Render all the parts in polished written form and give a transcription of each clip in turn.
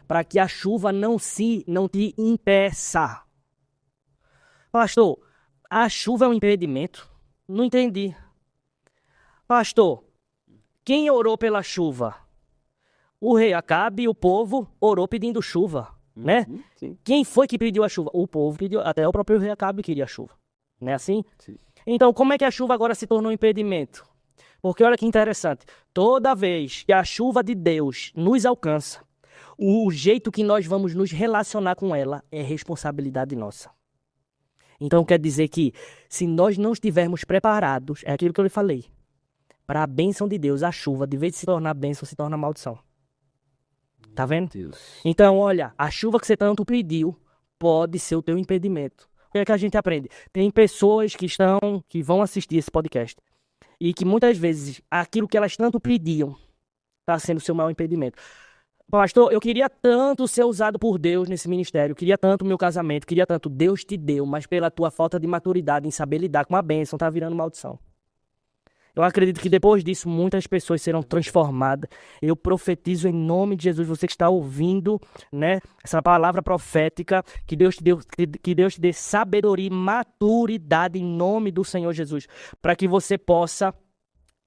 para que a chuva não te impeça. Pastor, a chuva é um impedimento? Não entendi. Pastor, quem orou pela chuva? O rei Acabe e o povo orou pedindo chuva, né? Sim. Quem foi que pediu a chuva? O povo pediu, até o próprio rei Acabe queria a chuva. Não é assim? Sim. Então, como é que a chuva agora se tornou um impedimento? Porque olha que interessante, toda vez que a chuva de Deus nos alcança, o jeito que nós vamos nos relacionar com ela é responsabilidade nossa. Então quer dizer que se nós não estivermos preparados, é aquilo que eu lhe falei, para a bênção de Deus, a chuva, de vez de se tornar bênção, se torna maldição. Tá vendo? Deus. Então, olha, a chuva que você tanto pediu pode ser o teu impedimento. O que é que a gente aprende? Tem pessoas que vão assistir esse podcast e que muitas vezes aquilo que elas tanto pediam está sendo o seu maior impedimento. Pastor, eu queria tanto ser usado por Deus nesse ministério, queria tanto o meu casamento, queria tanto. Deus te deu, mas pela tua falta de maturidade em saber lidar com a bênção, tá virando maldição. Eu acredito que depois disso muitas pessoas serão transformadas. Eu profetizo em nome de Jesus, você que está ouvindo, né, essa palavra profética, que Deus te dê sabedoria e maturidade em nome do Senhor Jesus, para que você possa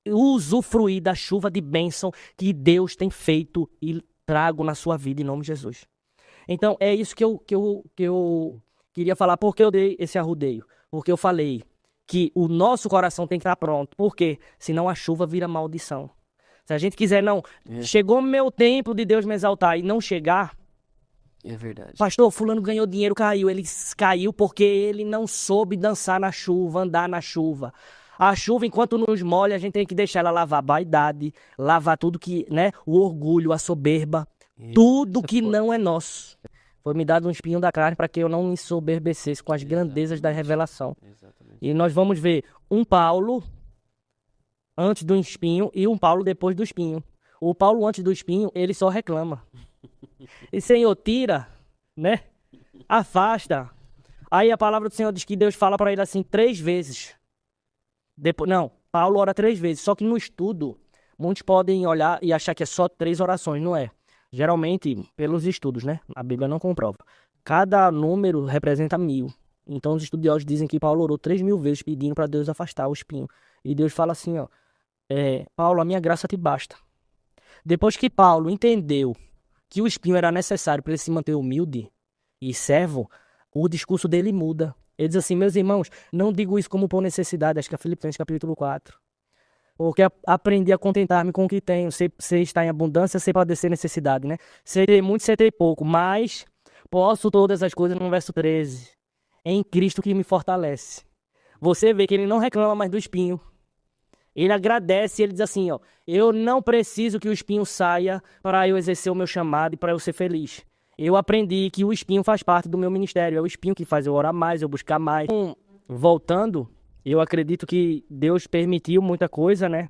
usufruir da chuva de bênção que Deus tem feito e trago na sua vida em nome de Jesus. Então é isso que eu queria falar. Por que eu dei esse arrudeio? Porque eu falei que o nosso coração tem que estar pronto. Por quê? Senão a chuva vira maldição. Se a gente quiser, chegou meu tempo de Deus me exaltar e não chegar... É verdade. Pastor, fulano ganhou dinheiro, caiu. Ele caiu porque ele não soube dançar na chuva, andar na chuva. A chuva, enquanto nos molha, a gente tem que deixar ela lavar a vaidade, lavar tudo que, né? O orgulho, a soberba, tudo que não é nosso. Foi me dado um espinho da carne para que eu não me soberbecesse com as grandezas da revelação. Exatamente. E nós vamos ver um Paulo antes do espinho e um Paulo depois do espinho. O Paulo antes do espinho, ele só reclama. E Senhor, tira, né? Afasta. Aí a palavra do Senhor diz que Deus fala para ele assim 3 vezes. Paulo ora 3 vezes. Só que no estudo, muitos podem olhar e achar que é só 3 orações, não é? Geralmente, pelos estudos, né? A Bíblia não comprova. Cada número representa 1000. Então os estudiosos dizem que Paulo orou 3.000 vezes pedindo para Deus afastar o espinho. E Deus fala assim, ó, Paulo, a minha graça te basta. Depois que Paulo entendeu que o espinho era necessário para ele se manter humilde e servo, o discurso dele muda. Ele diz assim, meus irmãos, não digo isso como por necessidade, acho que é Filipenses capítulo 4. Porque aprendi a contentar-me com o que tenho. Sei estar em abundância, sei padecer necessidade, né? Sei ter muito, sei ter pouco, mas posso todas as coisas no verso 13. Em Cristo que me fortalece. Você vê que ele não reclama mais do espinho. Ele agradece e ele diz assim, ó, eu não preciso que o espinho saia para eu exercer o meu chamado e para eu ser feliz. Eu aprendi que o espinho faz parte do meu ministério. É o espinho que faz eu orar mais, eu buscar mais. Voltando, eu acredito que Deus permitiu muita coisa, né?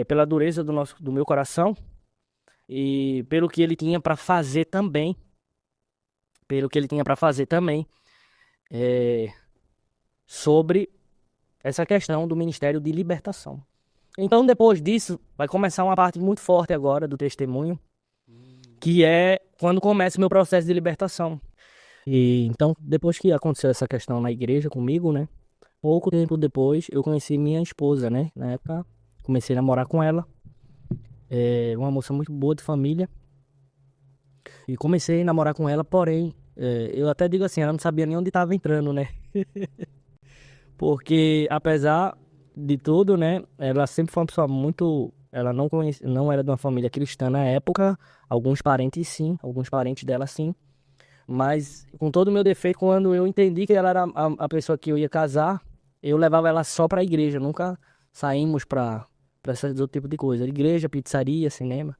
Pela dureza do meu coração e pelo que ele tinha para fazer também. Sobre essa questão do ministério de libertação. Então, depois disso, vai começar uma parte muito forte agora do testemunho, que é quando começa o meu processo de libertação. E então, depois que aconteceu essa questão na igreja comigo, né? Pouco tempo depois, eu conheci minha esposa, né? Na época, comecei a namorar com ela. Uma moça muito boa de família. E comecei a namorar com ela, porém, eu até digo assim, ela não sabia nem onde estava entrando, né? Porque, apesar de tudo, né? Ela sempre foi uma pessoa muito... Ela não era de uma família cristã na época. Alguns parentes sim, alguns parentes dela sim. Mas, com todo o meu defeito, quando eu entendi que ela era a pessoa que eu ia casar, eu levava ela só pra igreja. Nunca saímos pra esse outro tipo de coisa. Igreja, pizzaria, cinema.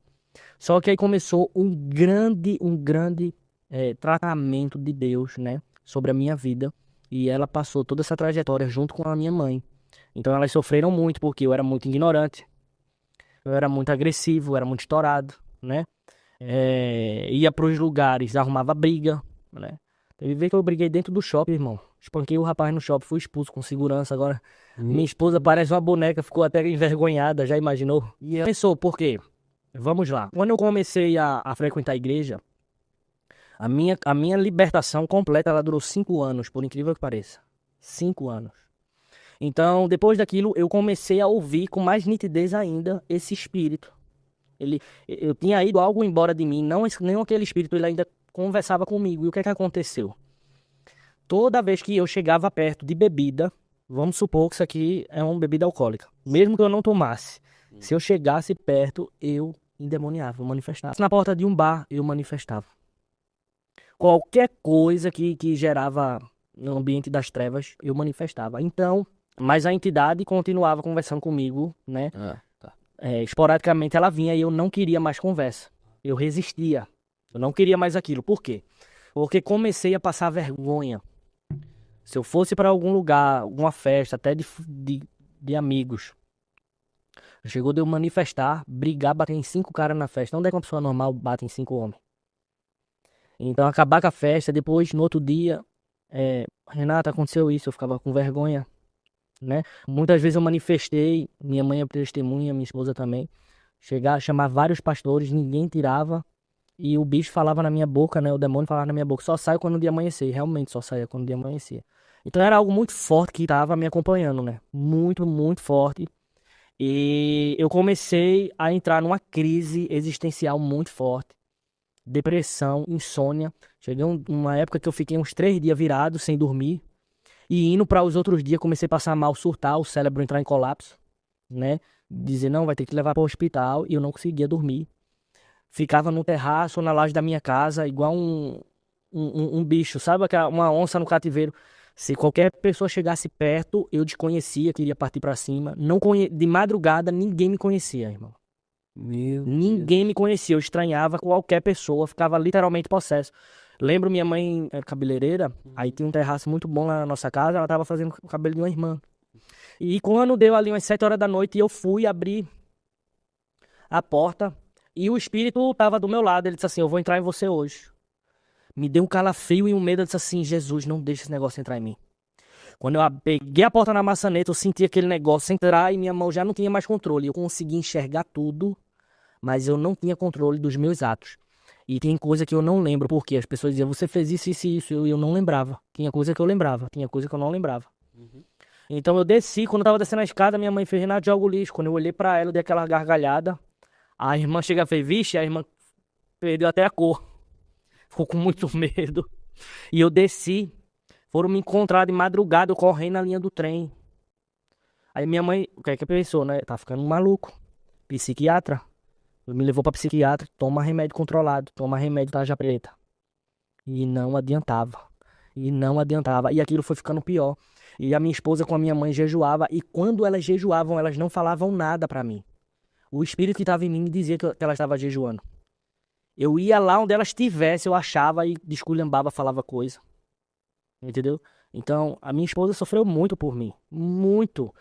Só que aí começou um grande tratamento de Deus, né? Sobre a minha vida. E ela passou toda essa trajetória junto com a minha mãe. Então elas sofreram muito, porque eu era muito ignorante. Eu era muito agressivo, eu era muito estourado, né? Ia pros lugares, arrumava briga, né? Teve vez que eu briguei dentro do shopping, irmão. Espanquei o rapaz no shopping, fui expulso com segurança. Agora, minha esposa parece uma boneca, ficou até envergonhada, já imaginou? E ela pensou, por quê? Vamos lá. Quando eu comecei a frequentar a igreja, a minha libertação completa, ela durou 5 anos, por incrível que pareça. 5 anos. Então, depois daquilo, eu comecei a ouvir com mais nitidez ainda esse espírito. Eu tinha ido algo embora de mim, não aquele espírito, ele ainda conversava comigo. E o que é que aconteceu? Toda vez que eu chegava perto de bebida, vamos supor que isso aqui é uma bebida alcoólica, mesmo que eu não tomasse, se eu chegasse perto, eu endemoniava, eu manifestava. Na porta de um bar, eu manifestava. Qualquer coisa que gerava no ambiente das trevas, eu manifestava. Então, mas a entidade continuava conversando comigo, né? Tá. Esporadicamente ela vinha e eu não queria mais conversa. Eu resistia. Eu não queria mais aquilo. Por quê? Porque comecei a passar vergonha. Se eu fosse para algum lugar, alguma festa, até de amigos, chegou de eu manifestar, brigar, bater em 5 caras na festa. Onde é que uma pessoa normal bate em 5 homens? Então, acabar com a festa, depois, no outro dia, Renata, aconteceu isso, eu ficava com vergonha, né? Muitas vezes eu manifestei, minha mãe é testemunha, minha esposa também, chegar a chamar vários pastores, ninguém tirava, e o bicho falava na minha boca, né? O demônio falava na minha boca, só sai quando o dia amanhecer, realmente só saía quando o dia amanhecia. Então era algo muito forte que estava me acompanhando, né? Muito, muito forte. E eu comecei a entrar numa crise existencial muito forte. Depressão, insônia. Cheguei uma época que eu fiquei uns 3 dias virado, sem dormir. E indo para os outros dias, comecei a passar mal, surtar, o cérebro entrar em colapso, né? Dizer, não, vai ter que levar para o hospital. E eu não conseguia dormir. Ficava no terraço, na laje da minha casa, igual um bicho, sabe? Uma onça no cativeiro. Se qualquer pessoa chegasse perto, eu desconhecia, queria partir pra cima. De madrugada, ninguém me conhecia, irmão. Ninguém me conhecia, eu estranhava qualquer pessoa, ficava literalmente possesso. Lembro minha mãe era cabeleireira, aí tinha um terraço muito bom lá na nossa casa, ela tava fazendo o cabelo de uma irmã. E quando deu ali umas 7 horas da noite, eu fui abrir a porta e o espírito tava do meu lado, ele disse assim, eu vou entrar em você hoje. Me deu um calafrio e um medo, eu disse assim, Jesus, não deixa esse negócio entrar em mim. Quando eu peguei a porta na maçaneta, eu senti aquele negócio entrar e minha mão já não tinha mais controle. Eu consegui enxergar tudo, mas eu não tinha controle dos meus atos. E tem coisa que eu não lembro, porque as pessoas diziam, você fez isso, isso e isso, e eu não lembrava. Tinha coisa que eu lembrava, tinha coisa que eu não lembrava. Então eu desci, quando eu tava descendo a escada, minha mãe fez, Renato, joga o lixo. Quando eu olhei pra ela, eu dei aquela gargalhada. A irmã chega e fez, vixe, a irmã perdeu até a cor. Ficou com muito medo. E eu desci, foram me encontrar de madrugada, eu correndo na linha do trem. Aí minha mãe, o que é que pensou, né? Tá ficando maluco. Psiquiatra. Me levou pra psiquiatra, toma remédio controlado, toma remédio tarja preta. E não adiantava. E não adiantava. E aquilo foi ficando pior. E a minha esposa com a minha mãe jejuava. E quando elas jejuavam, elas não falavam nada pra mim. O espírito que estava em mim me dizia que ela estava jejuando. Eu ia lá onde ela estivesse, eu achava e desculhambava, falava coisa. Entendeu? Então, a minha esposa sofreu muito por mim. Muito.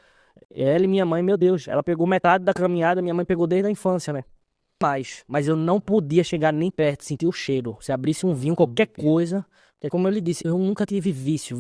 Ela e minha mãe, meu Deus, ela pegou metade da caminhada, minha mãe pegou desde a infância, né? Mas eu não podia chegar nem perto, sentir o cheiro. Se abrisse um vinho, qualquer coisa. Porque como eu lhe disse, eu nunca tive vício,